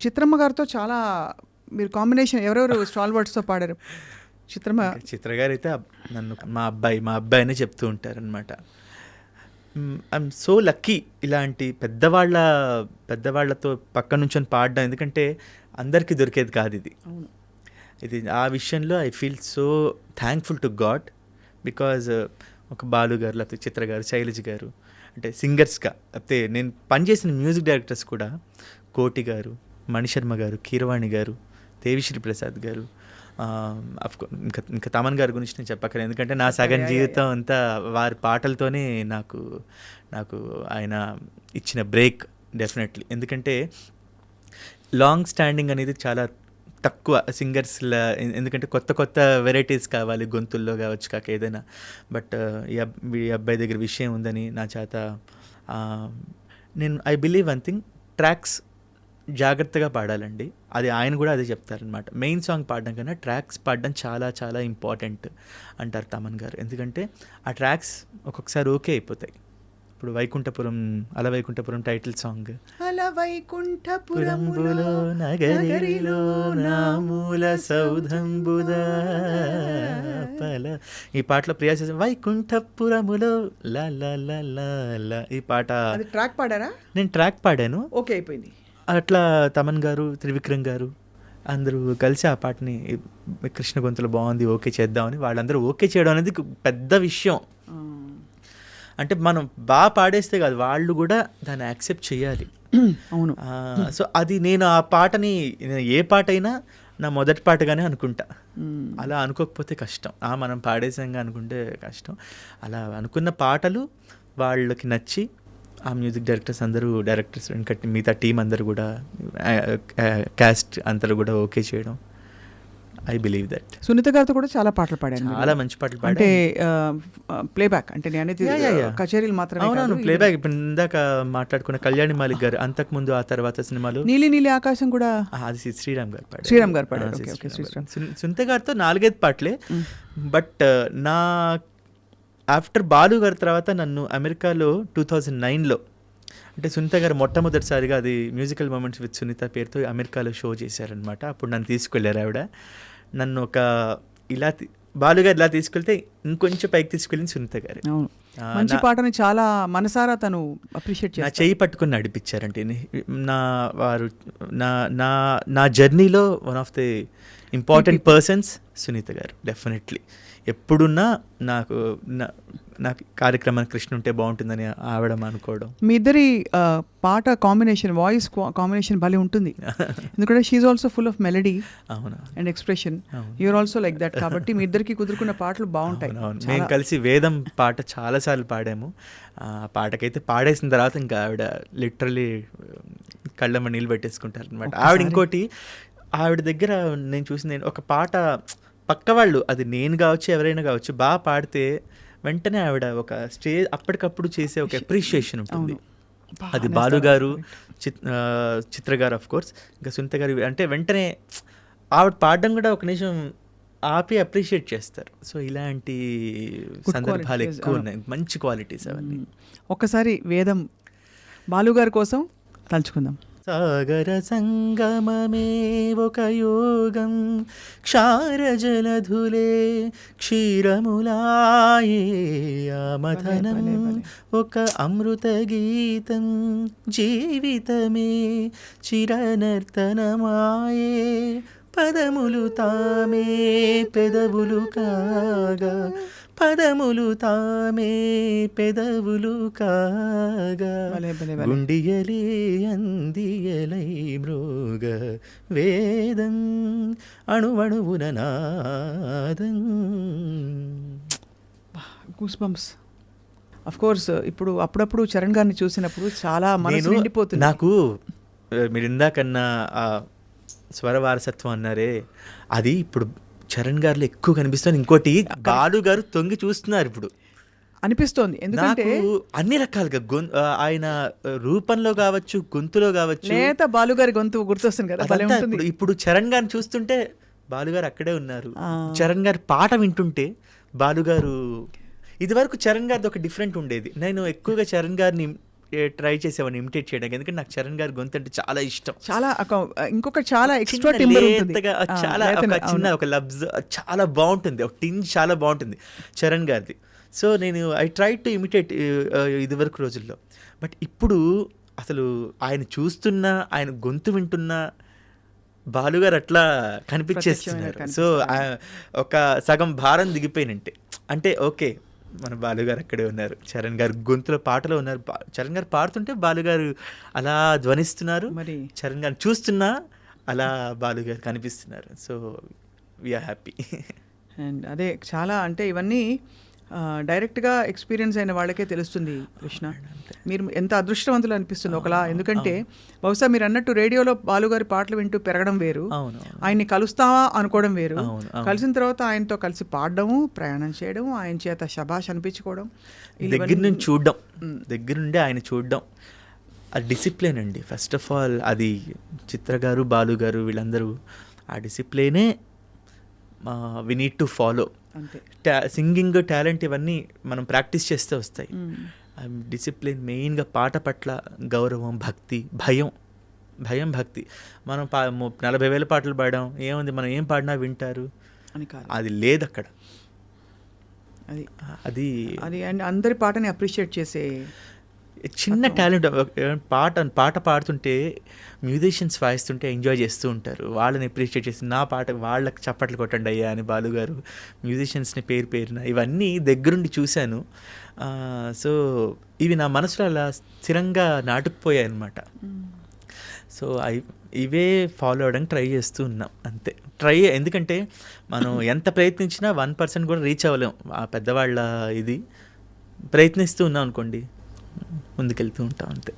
చిత్రమ్మ గారితో చాలా మీరు కాంబినేషన్ ఎవరెవరు స్టాల్ వర్డ్స్తో పాడారు? చిత్రమ్మ చిత్ర గారు అయితే నన్ను మా అబ్బాయి అనే చెప్తూ ఉంటారనమాట. ఐఎమ్ సో లక్కీ ఇలాంటి పెద్దవాళ్ళతో పక్క నుంచొని పాడడం, ఎందుకంటే అందరికీ దొరికేది కాదు ఇది. ఇది ఆ విషయంలో I feel so thankful to God, because ఒక బాలు గారు, లేకపోతే చిత్ర గారు, శైలజ్ గారు, అంటే సింగర్స్గా, లేకపోతే నేను పనిచేసిన మ్యూజిక్ డైరెక్టర్స్ కూడా కోటి గారు, మణిశర్మ గారు, కీరవాణి గారు, దేవిశ్రీ ప్రసాద్ గారు, ఇంకా తమన్ గారి గురించి నేను చెప్పక్కర్లేదు, ఎందుకంటే నా సగం జీవితం అంతా వారి పాటలతోనే నాకు ఆయన ఇచ్చిన బ్రేక్ డెఫినెట్లీ. ఎందుకంటే లాంగ్ స్టాండింగ్ అనేది చాలా తక్కువ సింగర్స్లో, ఎందుకంటే కొత్త వెరైటీస్ కావాలి గొంతుల్లో కావచ్చు కాక ఏదైనా. బట్ ఈ అబ్బాయి దగ్గర విషయం ఉందని నా చేత నేను I believe one thing, tracks జాగ్రత్తగా పాడాలండి. అది ఆయన కూడా అదే చెప్తారనమాట. మెయిన్ సాంగ్ పాడడం కన్నా ట్రాక్స్ పాడడం చాలా చాలా ఇంపార్టెంట్ అంటారు తమన్ గారు. ఎందుకంటే ఆ ట్రాక్స్ ఒక్కొక్కసారి ఓకే అయిపోతాయి. ఇప్పుడు వైకుంఠపురం టైటిల్ సాంగ్, అలవైకుంఠపురములో నగరిలో నామూల సౌధంబుద పల, ఈ పాటలో ప్రియా చేసిన వైకుంఠపురములో లా లా లా లా లా, ఈ పాట ట్రాక్ పాడారా? నేను ట్రాక్ పాడాను, ఓకే అయిపోయింది. అట్లా తమన్ గారు, త్రివిక్రమ్ గారు అందరూ కలిసి ఆ పాటని కృష్ణ గొంతులో బాగుంది ఓకే చేద్దామని వాళ్ళందరూ ఓకే చేయడం అనేది పెద్ద విషయం. అంటే మనం బాగా పాడేస్తే కాదు, వాళ్ళు కూడా దాన్ని యాక్సెప్ట్ చేయాలి. అవును. సో అది నేను ఆ పాటని ఏ పాట అయినా నా మొదటి పాటగానే అనుకుంటా. అలా అనుకోకపోతే కష్టం, మనం పాడేసాంగా అనుకుంటే కష్టం. అలా అనుకున్న పాటలు వాళ్ళకి నచ్చి ఆ మ్యూజిక్ డైరెక్టర్స్ ఇంకా మిగతా టీం అందరూ కూడా, క్యాస్ట్ అందరూ కూడా ఓకే చేయడం, ఐ బిలీవ్ దట్. సునీత గారితో కూడా చాలా పాటలు పాడాను, చాలా మంచి పాటలు పాడాను. అంటే ప్లేబ్యాక్, అంటే నేను కచేరీలు మాత్రమే. అవునవును, ప్లేబ్యాక్. ఇప్పుడు ఇందాక మాట్లాడుకున్న కళ్యాణి మాలిక్ గారు, అంతకుముందు ఆ తర్వాత సినిమాలు నీలి ఆకాశం కూడా, అది శ్రీరామ్ గారు పాడారు. సునీత గారితో 4-5 పాటలే. బట్ నా ఆఫ్టర్ బాలు గారి తర్వాత నన్ను అమెరికాలో 2009లో, అంటే సునీత గారు మొట్టమొదటిసారిగా అది మ్యూజికల్ మూమెంట్స్ విత్ సునీత పేరుతో అమెరికాలో షో చేశారనమాట. అప్పుడు నన్ను తీసుకెళ్ళారు ఆవిడ. నన్ను బాలుగారు ఇలా తీసుకెళ్తే ఇంకొంచెం పైకి తీసుకెళ్ళింది సునీత గారు. మంచి పాటని చాలా మనసారా తను అప్రిషియేట్ చేశారు. నా చేయి పట్టుకుని నడిపించారంటే నా జర్నీలో one of the important persons Sunitha గారు. డెఫినెట్లీ ఎప్పుడున్నా నాకు కార్యక్రమానికి కృష్ణ ఉంటే బాగుంటుందని ఆవిడ అనుకోవడం. మీ ఇద్దరి పాట కాంబినేషన్, వాయిస్ కాంబినేషన్ భలే ఉంటుంది. ఎందుకంటే she also full of melody and expression. You are also like that. కాబట్టి మీ ఇద్దరికి కుదురుకున్న పాటలు బాగుంటాయి. మేము కలిసి వేదం పాట చాలాసార్లు పాడాము. ఆ పాటకైతే పాడేసిన తర్వాత ఇంకా ఆవిడ లిటరలీ కళ్ళమ్మ నీళ్ళు పెట్టేసుకుంటారు అనమాట. ఆవిడ ఇంకోటి, ఆవిడ దగ్గర నేను చూసింది ఒక పాట పక్క వాళ్ళు, అది నేను కావచ్చు ఎవరైనా కావచ్చు, బాగా పాడితే వెంటనే ఆవిడ ఒక అప్పటికప్పుడు చేసే ఒక అప్రిషియేషన్ ఉంటుంది. అది బాలు గారు, చిత్ర గారు ఆఫ్ కోర్స్, ఇంకా సునీత గారు అంటే వెంటనే ఆవిడ పాడడం కూడా ఒక నిమిషం ఆపి అప్రిషియేట్ చేస్తారు. సో ఇలాంటి సందర్భాలు ఎక్కువ ఉన్నాయి, మంచి క్వాలిటీస్ అవన్నీ. ఒక్కసారి వేదం బాలు గారి కోసం తలుచుకుందాం. సాగర సంగమమే ఒక యోగం, క్షారజలధులే క్షీరములాయే, ఆమథనం ఒక అమృత గీతం, జీవితమే చిరనర్తనమాయే, పదములు తామే పెదవులు కాగా, పదములు తామే పెదవులు కాగా, గుండియలే అందియలై మృగ వేదం అణువణువున నాదం. Goose bumps. ఆఫ్ కోర్స్ ఇప్పుడు అప్పుడప్పుడు చరణ్ గారిని చూసినప్పుడు చాలా మనసు నిండిపోతుంది. నాకు మీరు ఇందాకన్నా స్వర వారసత్వం అన్నారే, అది ఇప్పుడు చరణ్ గారిలో ఎక్కువ కనిపిస్తుంది. ఇంకోటి, బాలు గారు తొంగి చూస్తున్నారు ఇప్పుడు అనిపిస్తోంది. ఎందుకంటే అన్ని రకాలుగా ఆయన రూపంలో కావచ్చు, గొంతులో కావచ్చు, నేత బాలు గారి గొంతు గుర్తొస్తుంది కదా. ఇప్పుడు చరణ్ గారిని చూస్తుంటే బాలుగారు అక్కడే ఉన్నారు. చరణ్ గారి పాట వింటుంటే బాలుగారు, ఇది వరకు చరణ్ గారిది ఒక డిఫరెంట్ ఉండేది. నేను ఎక్కువగా చరణ్ గారిని ట్రై చేసేవాడిని ఇమిటేట్ చేయడానికి, ఎందుకంటే నాకు చరణ్ గారి గొంతు అంటే చాలా ఇష్టం. చాలా ఇంకొక చాలా ఎక్స్ట్రా టింబర్ ఉంటుంది, లేతగా, చాలా ఒక చిన్న ఒక లబ్జ్ చాలా బాగుంటుంది, ఒక టింజ్ చాలా బాగుంటుంది చరణ్ గారిది. సో నేను ఐ ట్రై టు ఇమిటేట్ ఇదివరకు రోజుల్లో. బట్ ఇప్పుడు అసలు ఆయన చూస్తున్నా, ఆయన గొంతు వింటున్నా బాలుగారు అట్లా కనిపించేస్తున్నారు. సో ఒక సగం భారం దిగిపోయినంటే, అంటే ఓకే మన బాలుగారు అక్కడే ఉన్నారు, చరణ్ గారు గొంతులో పాటలో ఉన్నారు, చరణ్ గారు పాడుతుంటే బాలుగారు అలా ధ్వనిస్తున్నారు, మరి చరణ్ గారు చూస్తున్నా అలా బాలుగారు కనిపిస్తున్నారు. So we are happy. అండ్ అదే చాలా అంటే ఇవన్నీ డైరెక్ట్గా ఎక్స్పీరియన్స్ అయిన వాళ్ళకే తెలుస్తుంది కృష్ణ. మీరు ఎంత అదృష్టవంతులు అనిపిస్తుంది ఒకలా, ఎందుకంటే బహుశా మీరు అన్నట్టు రేడియోలో బాలుగారి పాటలు వింటూ పెరగడం వేరు, ఆయన్ని కలుస్తావా అనుకోవడం వేరు, కలిసిన తర్వాత ఆయనతో కలిసి పాడడము, ప్రయాణం చేయడం, ఆయన చేత శభాష్ అనిపించుకోవడం, దగ్గర నుంచి చూడడం, దగ్గర నుండి ఆయన చూడడం, ఆ డిసిప్లిన్ అండి. ఫస్ట్ ఆఫ్ ఆల్ అది చిత్ర గారు, బాలు గారు వీళ్ళందరూ ఆ డిసిప్లినే we need to follow. Singing talent ఇవన్నీ మనం ప్రాక్టీస్ చేస్తే వస్తాయి. డిసిప్లిన్ మెయిన్గా, పాట పట్ల గౌరవం, భక్తి, భయం భక్తి. మనం 40,000 పాటలు పాడాం, ఏముంది మనం ఏం పాడినా వింటారు అని కాదు, అది లేదు అక్కడ. అది అది అండ్ అందరి పాటని అప్రిషియేట్ చేసే చిన్న టాలెంట్. పాట పాడుతుంటే మ్యూజిషియన్స్ వాయిస్తుంటే ఎంజాయ్ చేస్తూ ఉంటారు, వాళ్ళని అప్రిషియేట్ చేసి నా పాట వాళ్ళకి చప్పట్లు కొట్టండి అయ్యా అని బాలుగారు మ్యూజిషియన్స్ని పేరున ఇవన్నీ దగ్గరుండి చూశాను. సో ఇవి నా మనసులో అలా స్థిరంగా నాటుకుపోయాయి అన్నమాట. సో ఇవే ఫాలో అవడానికి ట్రై చేస్తూ ఉన్నాం అంతే. ఎందుకంటే మనం ఎంత ప్రయత్నించినా 1% కూడా రీచ్ అవ్వలేం. ఆ పెద్దవాళ్ళ ఇది ప్రయత్నిస్తూ ఉన్నాం అనుకోండి, ముందుకెళ్తూ ఉంటాం అంతే.